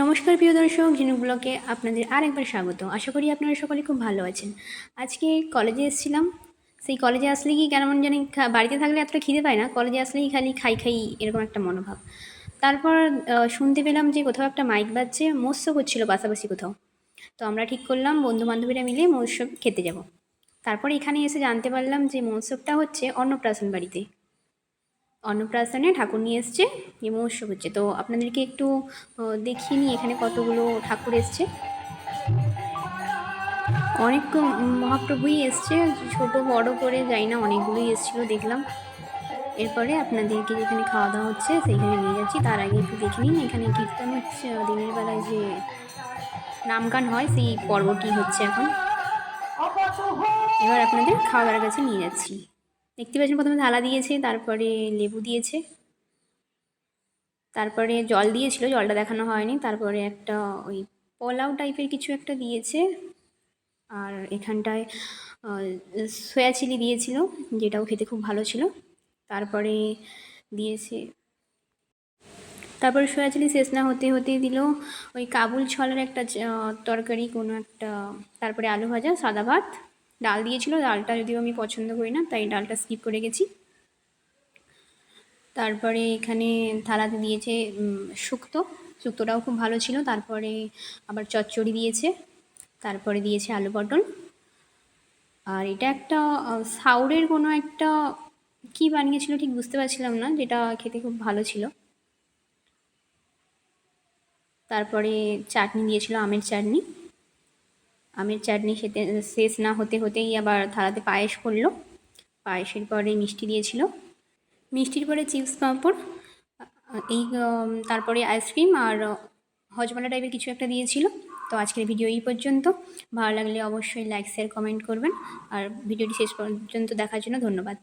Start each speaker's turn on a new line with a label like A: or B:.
A: নমস্কার প্রিয় দর্শক, ঝিনুক ব্লগে আপনাদের আরেকবার স্বাগত। আশা করি আপনারা সকলে খুব ভালো আছেন। আজকে কলেজে এসেছিলাম। সেই কলেজে আসলে কি কেমন জানি বাড়িতে থাকলে এতটা খিদে পায় না, কলেজে আসলেই খালি খাই খাই এরকম একটা মনোভাব। তারপর শুনতে পেলাম যে কোথাও একটা মাইক বাজছে, মৎস্য হচ্ছিল পাশাপাশি কোথাও। তো আমরা ঠিক করলাম বন্ধু বান্ধবীরা মিলে মৎস্য খেতে যাব। তারপর এখানে এসে জানতে পারলাম যে মৎস্যটা হচ্ছে অন্নপ্রাশন বাড়িতে। অন্নপ্রাশনে ঠাকুর নিয়ে এসছে, এই মহোৎসব হচ্ছে। তো আপনাদেরকে একটু দেখিয়ে নিই এখানে কতগুলো ঠাকুর এসছে। অনেক মহাপ্রভুই এসছে, ছোট বড় করে যাই না, অনেকগুলোই এসেছিলো দেখলাম। এরপরে আপনাদেরকে যেখানে খাওয়া দাওয়া হচ্ছে সেইখানে নিয়ে যাচ্ছি। তার আগে একটু দেখে নিন, এখানে কীর্তন হচ্ছে, দিনের বেলায় যে নামগান হয় সেই পর্বটি হচ্ছে এখন। এবার আপনাদের খাওয়া দাওয়ার কাছে নিয়ে যাচ্ছি। দেখতে পাচ্ছেন প্রথমে থালা দিয়েছে, তারপরে লেবু দিয়েছে, তারপরে জল দিয়েছিল, জলটা দেখানো হয়নি। তারপরে একটা ওই পোলাও টাইপের কিছু একটা দিয়েছে। আর এখানটায় সয়া চিলি দিয়েছিল, যেটাও খেতে খুব ভালো ছিল। তারপরে দিয়েছে, তারপরে সয়া চিলি শেষ না হতে হতেই দিল ওই কাবুল ছোলার একটা তরকারি কোনো একটা, তারপরে আলু ভাজা, সাদা ভাত, ডাল দিয়েছিল। ডালটা যদিও আমি পছন্দ করি না, তাই ডালটা স্কিপ করে গেছি। তারপরে এখানে থালাতে দিয়েছে শুক্তোটাও খুব ভালো ছিল। তারপরে আবার চচ্চড়ি দিয়েছে, তারপরে দিয়েছে আলু পটল। আর এটা একটা সাউরের কোনো একটা কি বানিয়েছিল ঠিক বুঝতে পারছিলাম না, যেটা খেতে খুব ভালো ছিল। তারপরে চাটনি দিয়েছিল, আমের চাটনি। আমের চাটনি খেতে শেষ না হতে হতেই আবার থালাতে পায়েস করলো। পায়েসের পরে মিষ্টি দিয়েছিল, মিষ্টির পরে চিপস পাঁপড়, এই তারপরে আইসক্রিম আর হজমলা টাইপের কিছু একটা দিয়েছিল। তো আজকের ভিডিও এই পর্যন্ত। ভালো লাগলে অবশ্যই লাইক শেয়ার কমেন্ট করবেন। আর ভিডিওটি শেষ পর্যন্ত দেখার জন্য ধন্যবাদ।